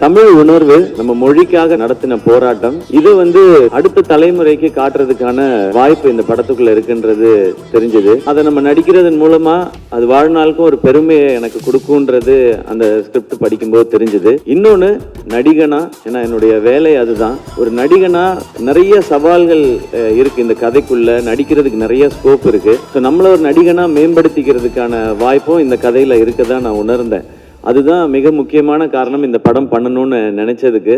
தமிழ் உணர்வு, நம்ம மொழிக்காக நடத்தின போராட்டம், இது அடுத்த தலைமுறைக்கு காட்டுறதுக்கான வாய்ப்பு இந்த படத்துக்குள்ள இருக்குன்றது தெரிஞ்சது. அதை நம்ம நடிக்கிறதன் மூலமா அது வாழ்நாளுக்கும் ஒரு பெருமையை எனக்கு கொடுக்கும்ன்றது அந்த ஸ்கிரிப்ட் படிக்கும்போது தெரிஞ்சது. இன்னொன்னு, நடிகனா, ஏன்னா என்னுடைய வேலை அதுதான், ஒரு நடிகனா நிறைய சவால்கள் இருக்கு இந்த கதைக்குள்ள, நடிக்கிறதுக்கு நிறைய ஸ்கோப் இருக்கு. ஸோ நம்மள ஒரு நடிகனா மேம்படுத்திக்கிறதுக்கான வாய்ப்பும் இந்த கதையில இருக்கதான் நான் உணர்ந்தேன். அதுதான் மிக முக்கியமான காரணம் இந்த படம் பண்ணணும்னு நினைச்சதுக்கு.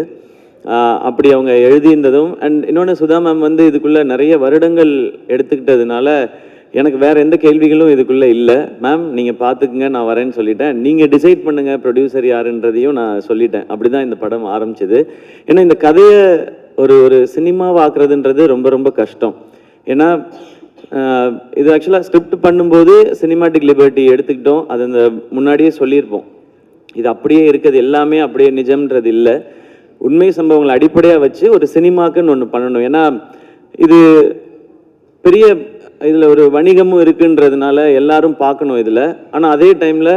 அப்படி அவங்க எழுதியிருந்ததும், அண்ட் இன்னொன்று, சுதா மேம் இதுக்குள்ள நிறைய வருடங்கள் எடுத்துக்கிட்டதுனால எனக்கு வேற எந்த கேள்விகளும் இதுக்குள்ள இல்லை. மேம் நீங்க பார்த்துக்குங்க, நான் வரேன்னு சொல்லிட்டேன். நீங்க டிசைட் பண்ணுங்க ப்ரொடியூசர் யாருன்றதையும் நான் சொல்லிட்டேன். அப்படிதான் இந்த படம் ஆரம்பிச்சது. ஏன்னா இந்த கதையை ஒரு சினிமாவாக்குறதுன்றது ரொம்ப ரொம்ப கஷ்டம். ஏன்னா இது ஆக்சுவலாக ஸ்கிரிப்ட் பண்ணும்போது சினிமாட்டிக் லிபர்ட்டி எடுத்துக்கிட்டோம். அது அந்த முன்னாடியே சொல்லியிருப்போம், இது அப்படியே இருக்குது, எல்லாமே அப்படியே நிஜம்ன்றது இல்லை. உண்மை சம்பவங்களை அடிப்படையாக வச்சு ஒரு சினிமாக்குன்னு ஒன்று பண்ணணும். ஏன்னா இது பெரிய இதில் ஒரு வணிகமும் இருக்குன்றதுனால எல்லாரும் பார்க்கணும் இதில். ஆனால் அதே டைமில்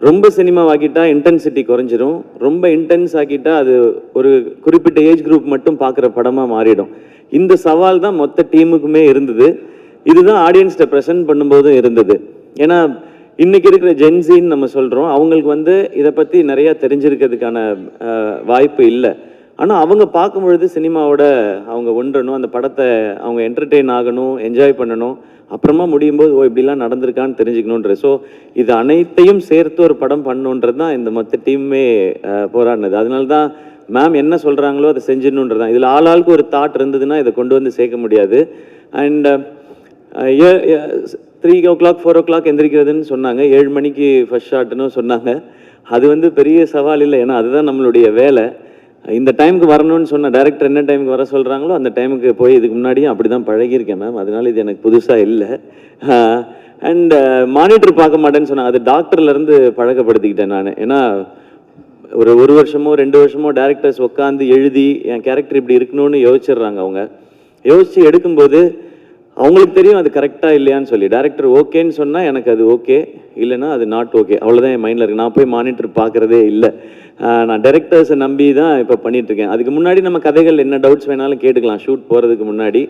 ரொம்ப சினிமாவாக்கிட்டா இன்டென்சிட்டி குறைஞ்சிரும், ரொம்ப இன்டென்ஸ் ஆக்கிட்டா அது ஒரு குறிப்பிட்ட ஏஜ் குரூப் மட்டும் பார்க்குற படமாக மாறிடும். இந்த சவால் தான் மொத்த டீமுக்குமே இருந்தது. இதுதான் ஆடியன்ஸ்கிட்ட ப்ரெசென்ட் பண்ணும்போதும் இருந்தது. ஏன்னா இன்னைக்கு இருக்கிற ஜென்சின்னு நம்ம சொல்கிறோம், அவங்களுக்கு இதை பற்றி நிறையா தெரிஞ்சிருக்கிறதுக்கான வாய்ப்பு இல்லை. ஆனால் அவங்க பார்க்கும் பொழுது சினிமாவோட அவங்க ஒன்றணும், அந்த படத்தை அவங்க என்டர்டெயின் ஆகணும், என்ஜாய் பண்ணணும், அப்புறமா முடியும் போது இப்படிலாம் நடந்திருக்கான்னு தெரிஞ்சுக்கணுன்ற. ஸோ இது அனைத்தையும் சேர்த்து ஒரு படம் பண்ணணுன்றது தான் இந்த மொத்த டீமுமே போராடினது. அதனால தான் மேம் என்ன சொல்கிறாங்களோ அதை செஞ்சிடணுன்றது தான். இதில் ஆளாளுக்கு ஒரு தாட் இருந்ததுன்னா இதை கொண்டு சேர்க்க முடியாது. அண்ட் 3 o'clock 4 o'clock எந்திரிக்கிறதுன்னு சொன்னாங்க, 7 மணிக்கு ஃபர்ஸ்ட் ஷாட்னு சொன்னாங்க. அது பெரிய சவால் இல்லை, ஏன்னா அதுதான் நம்மளுடைய வேலை. இந்த டைமுக்கு வரணும்னு சொன்ன டைரக்டர் என்ன டைமுக்கு வர சொல்கிறாங்களோ அந்த டைமுக்கு போய் இதுக்கு முன்னாடியும் அப்படி தான் பழகியிருக்கேன் மேம். அதனால இது எனக்கு புதுசாக இல்லை. அண்ட் மானிட்டர் பார்க்க மாட்டேன்னு சொன்னாங்க, அது டாக்டர்லேருந்து பழக்கப்படுத்திக்கிட்டேன் நான். ஏன்னா ஒரு வருஷமோ 2 வருஷமோ டைரக்டர்ஸ் உட்காந்து எழுதி என் கேரக்டர் இப்படி இருக்கணும்னு யோசிச்சிடுறாங்க. அவங்க யோசித்து எடுக்கும்போது அவங்களுக்கு தெரியும் அது கரெக்டாக இல்லையான்னு சொல்லி. டைரக்டர் ஓகேன்னு சொன்னால் எனக்கு அது ஓகே, இல்லைன்னா அது நாட் ஓகே, அவ்வளோதான் என் மைண்டில் இருக்குது. நான் போய் மானிட்டர் பார்க்குறதே இல்லை. நான் டைரக்டர்ஸை நம்பி தான் இப்போ பண்ணிகிட்ருக்கேன். அதுக்கு முன்னாடி நம்ம கதைகள் என்ன டவுட்ஸ் வேணாலும் கேட்டுக்கலாம் ஷூட் போகிறதுக்கு முன்னாடி.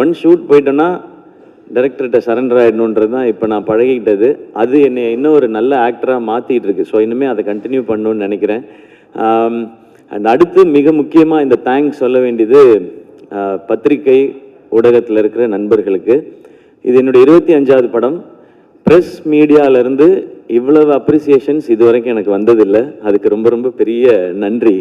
ஒன் ஷூட் போயிட்டோன்னா டைரக்டர்கிட்ட சரண்டர் ஆகிடணுன்றது தான் இப்போ நான் பழகிக்கிட்டது. அது என்னை இன்னும் ஒரு நல்ல ஆக்டராக மாற்றிட்டு இருக்கு. ஸோ இனிமேல் அதை கண்டினியூ பண்ணணுன்னு நினைக்கிறேன். அண்ட் அடுத்து மிக முக்கியமாக இந்த தேங்க்ஸ் சொல்ல வேண்டியது பத்திரிகை ஊடகத்தில் இருக்கிற நண்பர்களுக்கு. இது என்னுடைய 25வது படம். ப்ரெஸ் மீடியாவிலேருந்து இவ்வளவு அப்ரிசியேஷன்ஸ் இது வரைக்கும் எனக்கு வந்ததில்லை. அதுக்கு ரொம்ப ரொம்ப பெரிய நன்றி.